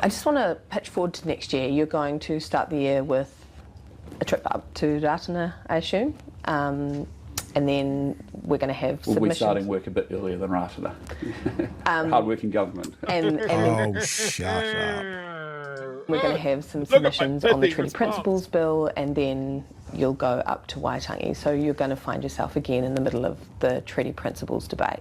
I just want to pitch forward to next year. You're going to start the year with a trip up to Ratana, I assume, and then we're going to have submissions. We'll be starting work a bit earlier than Ratana. Hard-working government. Oh, shut up. We're going to have some submissions on the Treaty Principles Bill, and then you'll go up to Waitangi. So you're going to find yourself again in the middle of the Treaty Principles debate.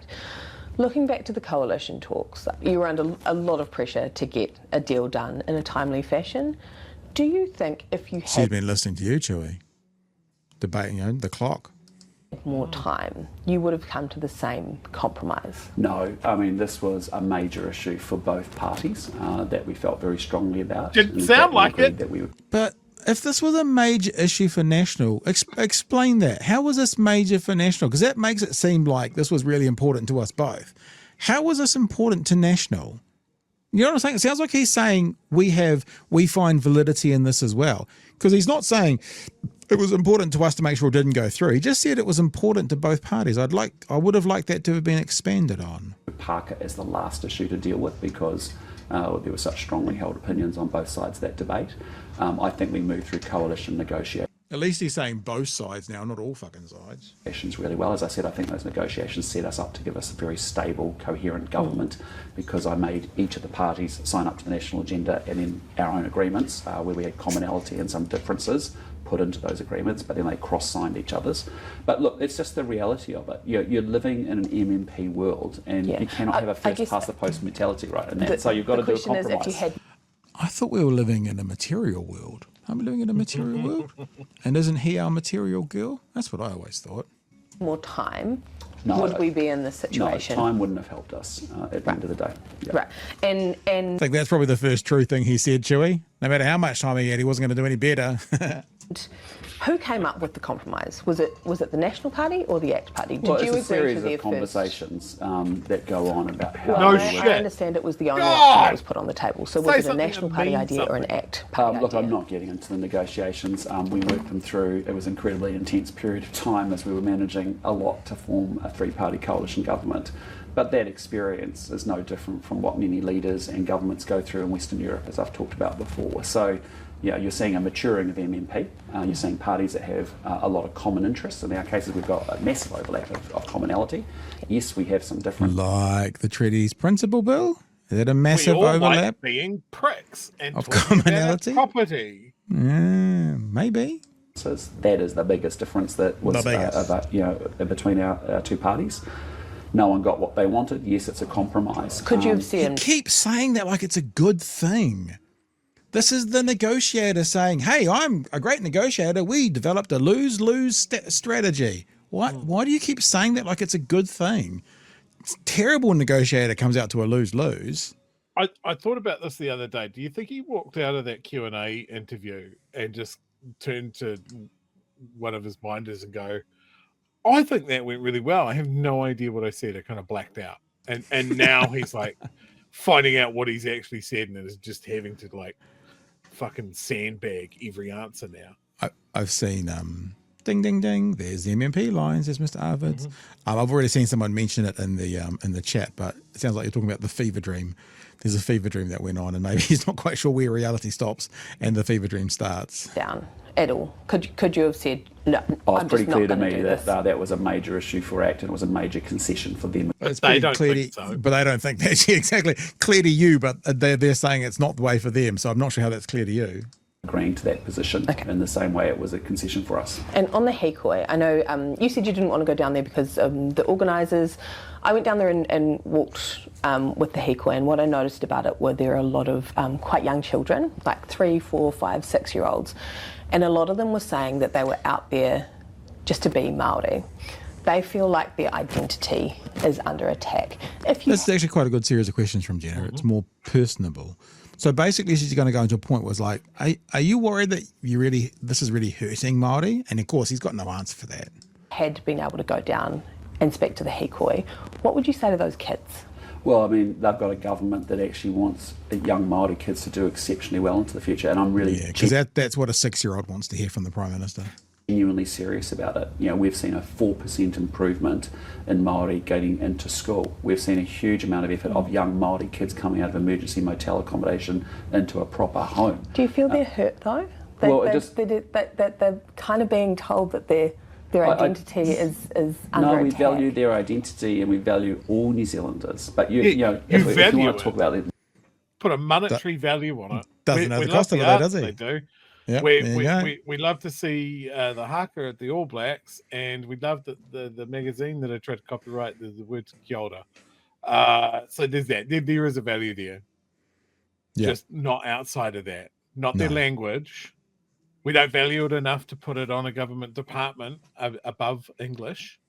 Looking back to the coalition talks, you were under a lot of pressure to get a deal done in a timely fashion. Do you think if you had... She's been listening to you, Chewie, debating the clock. ...more time, you would have come to the same compromise? No, I mean, this was a major issue for both parties that we felt very strongly about. Didn't sound like it. But if this was a major issue for National, explain that. How was this major for National? Because that makes it seem like this was really important to us both. How was this important to National? You know what I'm saying? It sounds like he's saying we find validity in this as well. Because he's not saying it was important to us to make sure it didn't go through. He just said it was important to both parties. I would have liked that to have been expanded on. Parker as the last issue to deal with because there were such strongly held opinions on both sides of that debate. I think we moved through coalition negotiations. At least he's saying both sides now, not all fucking sides. Really well. As I said, I think those negotiations set us up to give us a very stable, coherent government because I made each of the parties sign up to the national agenda and then our own agreements where we had commonality and some differences put into those agreements, but then they cross-signed each other's. But look, it's just the reality of it. You're living in an MMP world and you cannot have a first-past-the-post mentality, right? And that, so you've got to do a compromise. I thought we were living in a material world. Are we living in a material world? And isn't he our material girl? That's what I always thought. More time, would we be in this situation? No, time wouldn't have helped us at the end of the day. Yeah. Right. And I think that's probably the first true thing he said, Chewie. No matter how much time he had, he wasn't going to do any better. Who came up with the compromise? Was it the National Party or the ACT Party? Did you agree to their first? Well, it's a series of conversations that go on about how... Well, I understand it was the only option that was put on the table. So was it a National Party idea or an ACT Party Look, idea? I'm not getting into the negotiations. We worked them through. It was an incredibly intense period of time as we were managing a lot to form a three-party coalition government. But that experience is no different from what many leaders and governments go through in Western Europe, as I've talked about before. So, yeah, you're seeing a maturing of MMP. You're seeing parties that have a lot of common interests. In our cases, we've got a massive overlap of commonality. Yes, we have some different... Like the Treaty's Principle Bill? Is that a massive overlap? Like being pricks and of commonality? Property. Yeah, maybe. So that is the biggest difference that was between our two parties. No one got what they wanted. Yes, it's a compromise. Could you have seen... You keep saying that like it's a good thing. This is the negotiator saying, hey, I'm a great negotiator. We developed a lose-lose strategy. Why do you keep saying that like it's a good thing? It's terrible negotiator comes out to a lose-lose. I thought about this the other day. Do you think he walked out of that Q&A interview and just turned to one of his minders and go, I think that went really well. I have no idea what I said. I kind of blacked out. And now he's like finding out what he's actually said and is just having to like fucking sandbag every answer now. I've seen ding ding ding, there's the MMP lines, there's Mr. Arvids. I've already seen someone mention it in the chat, but it sounds like you're talking about the fever dream. There's a fever dream that went on and maybe he's not quite sure where reality stops and the fever dream starts. Down at all. Could you have said no? It's pretty clear to me that that was a major issue for ACT and it was a major concession for them. It's pretty clear so. But they don't think that's exactly clear to you, but they're saying it's not the way for them, so I'm not sure how that's clear to you. Agreeing to that position in the same way it was a concession for us. And on the hikoi, I know you said you didn't want to go down there because the organisers. I went down there and walked with the hikoi, and what I noticed about it were there are a lot of quite young children, like 3, 4, 5, 6-year-olds, and a lot of them were saying that they were out there just to be Māori. They feel like their identity is under attack. This is actually quite a good series of questions from Jenna. It's more personable. So basically she's going to go into a point where it's like, are you worried that this is really hurting Māori? And of course he's got no answer for that. Had been able to go down and speak to the hikoi, what would you say to those kids? Well, I mean, they've got a government that actually wants young Māori kids to do exceptionally well into the future, and I'm really... Yeah, because that's what a 6-year-old wants to hear from the Prime Minister. genuinely serious about it. We've seen a 4% improvement in Māori getting into school. We've seen a huge amount of effort of young Māori kids coming out of emergency motel accommodation into a proper home. Do you feel they're hurt though? That they're kind of being told that their identity is under No, we attack. value their identity and we value all New Zealanders. But if you want to talk about it, put a monetary value on it. Doesn't know the cost of it, though, does he? They do. Yep, we love to see the haka at the All Blacks, and we love the magazine that I tried to copyright the words kia ora. So there's that. There is a value there. Yep. Just not outside of that. Not their language. We don't value it enough to put it on a government department above English.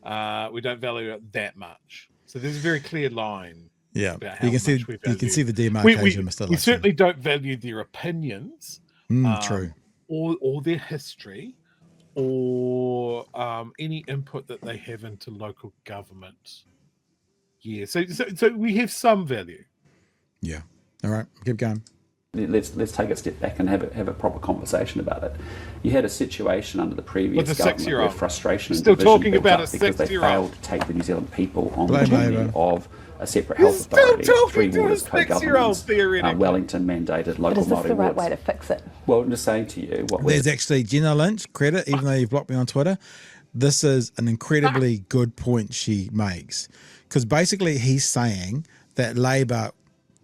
We don't value it that much. So there's a very clear line. Yeah, you can see the demarcation, Mr. Luxon. We certainly don't value their opinions, true, or their history, or any input that they have into local government. Yeah, so we have some value. Yeah. All right, keep going. Let's take a step back and have a proper conversation about it. You had a situation under the previous government where frustration and division built up because they failed to take the New Zealand people on the journey of a separate health authority, Three Waters co-governance, Wellington mandated local Māori wards. But is this the right way to fix it? Well, I'm just saying to you, there's actually Jenna Lynch credit, even though you've blocked me on Twitter. This is an incredibly good point she makes, because basically he's saying that Labor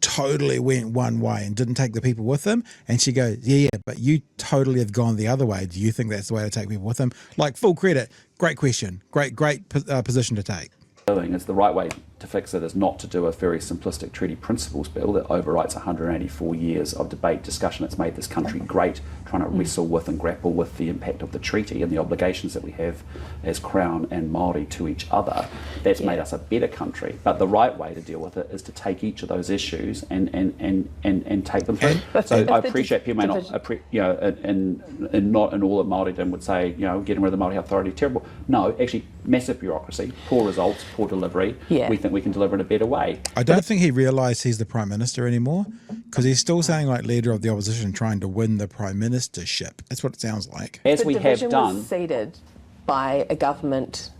totally went one way and didn't take the people with them, and she goes, yeah, but you totally have gone the other way. Do you think that's the way to take people with them? Like, full credit, great question, great position to take. Is the right way to fix it is not to do a very simplistic treaty principles bill that overwrites 184 years of debate, discussion that's made this country great, trying to wrestle with and grapple with the impact of the treaty and the obligations that we have as Crown and Māori to each other. That's made us a better country. But the right way to deal with it is to take each of those issues and take them through. So I appreciate people may not, and not in all of Māoridom would say, getting rid of the Māori Authority is terrible. No, actually, massive bureaucracy, poor results, poor delivery. Yeah. We think we can deliver in a better way. I don't think he realised he's the Prime Minister anymore, because he's still sounding like leader of the opposition trying to win the Prime Ministership. That's what it sounds like. As we have done. Was seeded by a government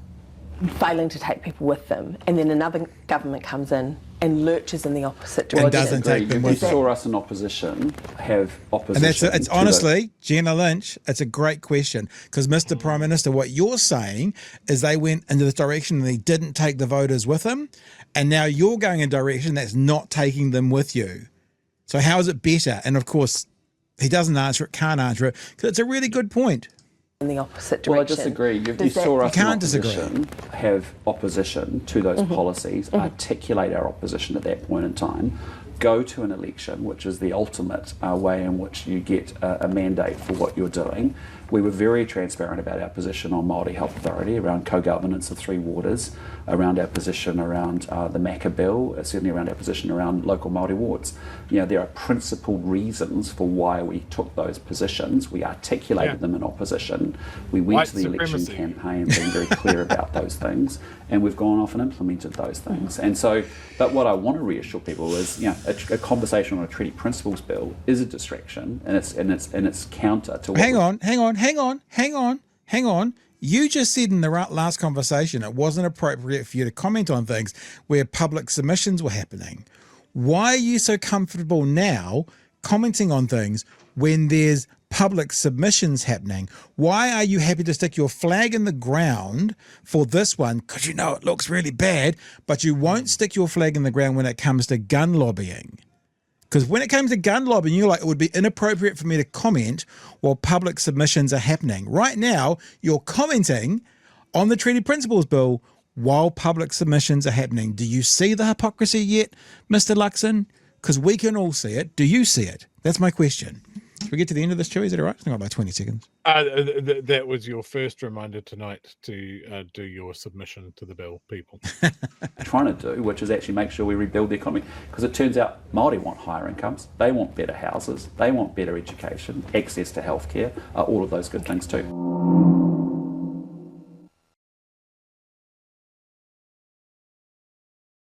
failing to take people with them, and then another government comes in and lurches in the opposite direction. And doesn't take them with them. You saw us in opposition have opposition. And it's honestly, Jenna Lynch, it's a great question, because Mr. Prime Minister, what you're saying is they went into this direction and they didn't take the voters with them, and now you're going in a direction that's not taking them with you. So how is it better? And of course, he doesn't answer it, can't answer it, because it's a really good point. In the opposite direction. Well, I disagree. You saw us in opposition have opposition to those policies, articulate our opposition at that point in time, go to an election, which is the ultimate way in which you get a mandate for what you're doing. We were very transparent about our position on Māori Health Authority, around co-governance of Three Waters, around our position around the MACA bill, certainly around our position around local Māori wards. There are principled reasons for why we took those positions. We articulated them in opposition. We went to the election campaign being very clear about those things, and we've gone off and implemented those things. And so, but what I want to reassure people is, a conversation on a treaty principles bill is a distraction, and it's counter to what Hang on. You just said in the last conversation it wasn't appropriate for you to comment on things where public submissions were happening. Why are you so comfortable now commenting on things when there's public submissions happening? Why are you happy to stick your flag in the ground for this one, because it looks really bad, but you won't stick your flag in the ground when it comes to gun lobbying? Because when it comes to gun lobbying, you're like, it would be inappropriate for me to comment while public submissions are happening. Right now, you're commenting on the Treaty Principles Bill while public submissions are happening. Do you see the hypocrisy yet, Mr. Luxon? Because we can all see it. Do you see it? That's my question. Should we get to the end of this, Chewie? Is that all right? I've got about 20 seconds. That was your first reminder tonight to do your submission to the bill, people. Trying to do, which is actually make sure we rebuild the economy, because it turns out Māori want higher incomes, they want better houses, they want better education, access to healthcare, all of those good things too.